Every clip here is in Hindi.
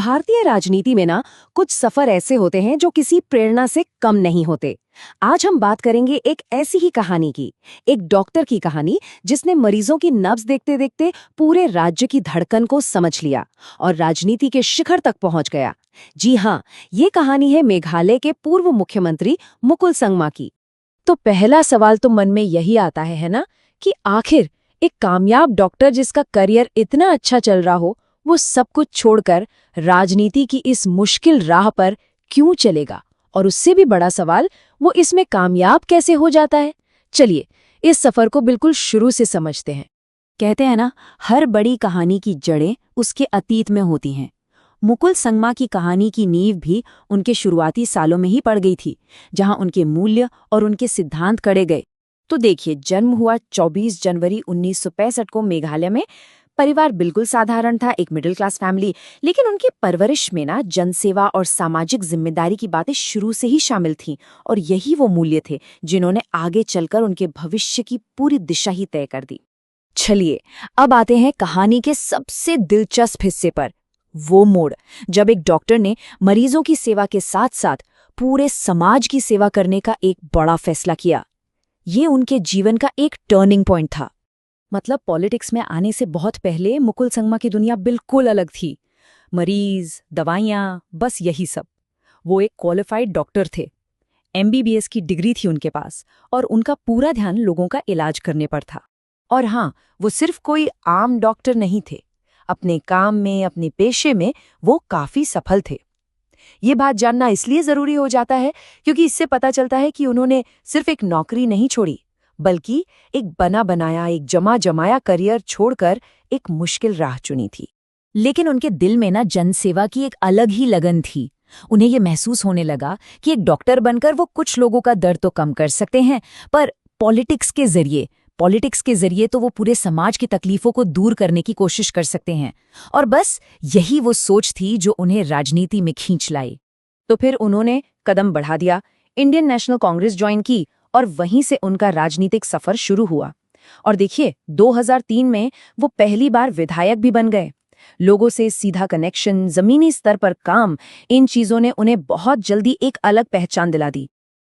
भारतीय राजनीति में ना कुछ सफर ऐसे होते हैं जो किसी प्रेरणा से कम नहीं होते। आज हम बात करेंगे एक ऐसी ही कहानी की, एक डॉक्टर की कहानी जिसने मरीजों की नब्ज देखते देखते पूरे राज्य की धड़कन को समझ लिया और राजनीति के शिखर तक पहुंच गया। जी हाँ, ये कहानी है मेघालय के पूर्व मुख्यमंत्री मुकुल संगमा की। तो पहला सवाल तो मन में यही आता है ना, कि आखिर एक कामयाब डॉक्टर जिसका करियर इतना अच्छा चल रहा हो, वो सब कुछ छोड़कर राजनीति की इस मुश्किल राह पर क्यों चलेगा, और उससे भी बड़ा सवाल, वो इसमें कामयाब कैसे हो जाता है। चलिए इस सफर को बिल्कुल शुरू से समझते हैं। कहते हैं ना, हर बड़ी कहानी की जड़ें उसके अतीत में होती हैं। मुकुल संगमा की कहानी की नींव भी उनके शुरुआती सालों में ही पड़ गई थी, जहां उनके मूल्य और उनके सिद्धांत कड़े गए। तो देखिए, जन्म हुआ 24 जनवरी 1965 को मेघालय में। परिवार बिल्कुल साधारण था, एक मिडिल क्लास फैमिली, लेकिन उनकी परवरिश में ना जनसेवा और सामाजिक जिम्मेदारी की बातें शुरू से ही शामिल थीं, और यही वो मूल्य थे जिन्होंने आगे चलकर उनके भविष्य की पूरी दिशा ही तय कर दी। चलिए अब आते हैं कहानी के सबसे दिलचस्प हिस्से पर, वो मोड़ जब एक डॉक्टर ने मरीजों की सेवा के साथ साथ पूरे समाज की सेवा करने का एक बड़ा फैसला किया। ये उनके जीवन का एक टर्निंग पॉइंट था। मतलब पॉलिटिक्स में आने से बहुत पहले मुकुल संगमा की दुनिया बिल्कुल अलग थी। मरीज, दवाइयाँ, बस यही सब। वो एक क्वालिफाइड डॉक्टर थे, MBBS की डिग्री थी उनके पास, और उनका पूरा ध्यान लोगों का इलाज करने पर था। और हाँ, वो सिर्फ कोई आम डॉक्टर नहीं थे। अपने काम में, अपने पेशे में वो काफी सफल थे। ये बात जानना इसलिए जरूरी हो जाता है क्योंकि इससे पता चलता है कि उन्होंने सिर्फ एक नौकरी नहीं छोड़ी, बल्कि एक बना बनाया, एक जमा जमाया करियर छोड़कर एक मुश्किल राह चुनी थी। लेकिन उनके दिल में ना जनसेवा की एक अलग ही लगन थी। उन्हें ये महसूस होने लगा कि एक डॉक्टर बनकर वो कुछ लोगों का दर्द तो कम कर सकते हैं, पर पॉलिटिक्स के जरिए तो वो पूरे समाज की तकलीफों को दूर करने की कोशिश कर सकते हैं। और बस यही वो सोच थी जो उन्हें राजनीति में खींच लाई। तो फिर उन्होंने कदम बढ़ा दिया, इंडियन नेशनल कांग्रेस ज्वाइन की, और वहीं से उनका राजनीतिक सफर शुरू हुआ। और देखिए, 2003 में वो पहली बार विधायक भी बन गए। लोगों से सीधा कनेक्शन, जमीनी स्तर पर काम, इन चीजों ने उन्हें बहुत जल्दी एक अलग पहचान दिला दी।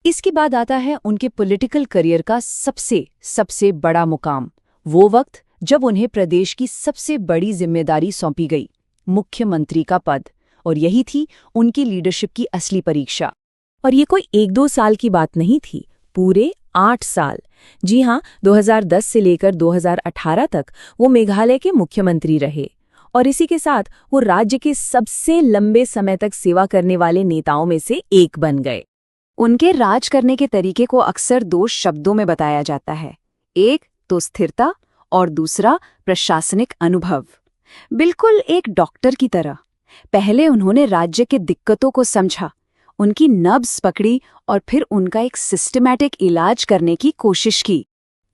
इसके बाद आता है उनके पॉलिटिकल करियर का सबसे बड़ा मुकाम, वो वक्त जब उन्हें प्रदेश की सबसे बड़ी जिम्मेदारी सौंपी गई, मुख्यमंत्री का पद। और यही थी उनकी लीडरशिप की असली परीक्षा। और ये कोई 1-2 साल की बात नहीं थी, पूरे 8 साल। जी हाँ, 2010 से लेकर 2018 तक वो मेघालय के मुख्यमंत्री रहे, और इसी के साथ वो राज्य के सबसे लंबे समय तक सेवा करने वाले नेताओं में से एक बन गए। उनके राज करने के तरीके को अक्सर 2 शब्दों में बताया जाता है, एक तो स्थिरता और दूसरा प्रशासनिक अनुभव। बिल्कुल एक डॉक्टर की तरह। पहले उन्होंने राज्य के दिक्कतों को समझा, उनकी नब्ज पकड़ी, और फिर उनका एक सिस्टमैटिक इलाज करने की कोशिश की।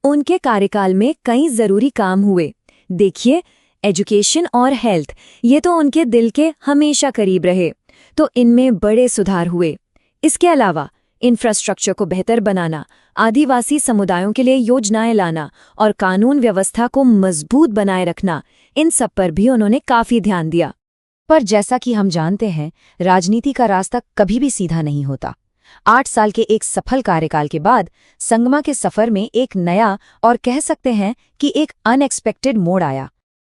उनके कार्यकाल में कई जरूरी काम हुए। देखिए, एजुकेशन और हेल्थ, ये तो उनके दिल के हमेशा करीब रहे, तो इनमें बड़े सुधार हुए। इसके अलावा इंफ्रास्ट्रक्चर को बेहतर बनाना, आदिवासी समुदायों के लिए योजनाएं लाना और कानून व्यवस्था को मजबूत बनाए रखना, इन सब पर भी उन्होंने काफी ध्यान दिया। पर जैसा कि हम जानते हैं, राजनीति का रास्ता कभी भी सीधा नहीं होता। 8 साल के एक सफल कार्यकाल के बाद संगमा के सफर में एक नया, और कह सकते हैं कि एक अनएक्सपेक्टेड मोड़ आया।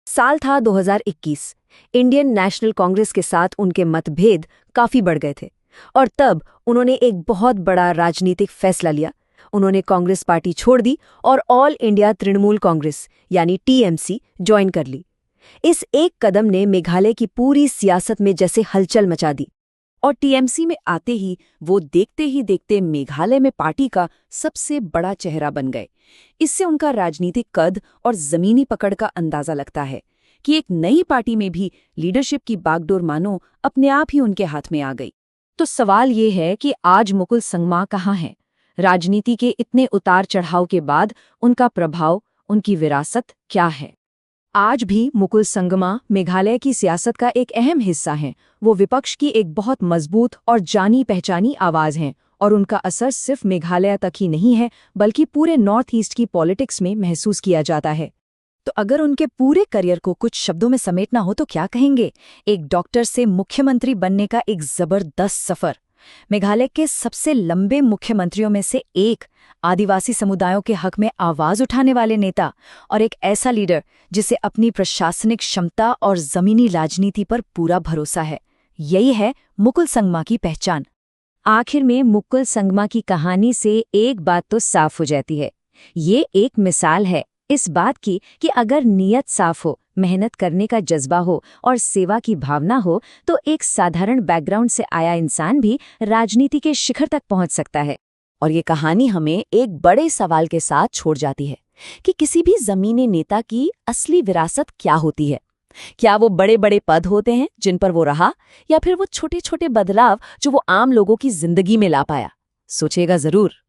साल था 2021। इंडियन नेशनल कांग्रेस के साथ उनके मतभेद काफी बढ़ गए थे, और तब उन्होंने एक बहुत बड़ा राजनीतिक फैसला लिया। उन्होंने कांग्रेस पार्टी छोड़ दी और ऑल इंडिया तृणमूल कांग्रेस यानी TMC ज्वाइन कर ली। इस एक कदम ने मेघालय की पूरी सियासत में जैसे हलचल मचा दी, और TMC में आते ही वो देखते ही देखते मेघालय में पार्टी का सबसे बड़ा चेहरा बन गए। इससे उनका राजनीतिक कद और जमीनी पकड़ का अंदाजा लगता है कि एक नई पार्टी में भी लीडरशिप की बागडोर मानो अपने आप ही उनके हाथ में आ गई। तो सवाल ये है कि आज मुकुल संगमा कहाँ हैं? राजनीति के इतने उतार चढ़ाव के बाद उनका प्रभाव, उनकी विरासत क्या है? आज भी मुकुल संगमा मेघालय की सियासत का एक अहम हिस्सा हैं। वो विपक्ष की एक बहुत मजबूत और जानी पहचानी आवाज हैं, और उनका असर सिर्फ मेघालय तक ही नहीं है, बल्कि पूरे नॉर्थ ईस्ट की पॉलिटिक्स में महसूस किया जाता है। तो अगर उनके पूरे करियर को कुछ शब्दों में समेटना हो तो क्या कहेंगे? एक डॉक्टर से मुख्यमंत्री बनने का एक जबरदस्त सफर, मेघालय के सबसे लंबे मुख्यमंत्रियों में से एक, आदिवासी समुदायों के हक में आवाज उठाने वाले नेता और एक ऐसा लीडर जिसे अपनी प्रशासनिक क्षमता और जमीनी राजनीति पर पूरा भरोसा है। यही है मुकुल संगमा की पहचान। आखिर में मुकुल संगमा की कहानी से एक बात तो साफ हो जाती है। ये एक मिसाल है इस बात की कि अगर नीयत साफ हो, मेहनत करने का जज्बा हो और सेवा की भावना हो तो एक साधारण बैकग्राउंड से आया इंसान भी राजनीति के शिखर तक पहुंच सकता है। और ये कहानी हमें एक बड़े सवाल के साथ छोड़ जाती है कि किसी भी जमीनी नेता की असली विरासत क्या होती है। क्या वो बड़े बड़े पद होते हैं जिन पर वो रहा, या फिर वो छोटे छोटे बदलाव जो वो आम लोगों की जिंदगी में ला पाया? सोचेगा जरूर।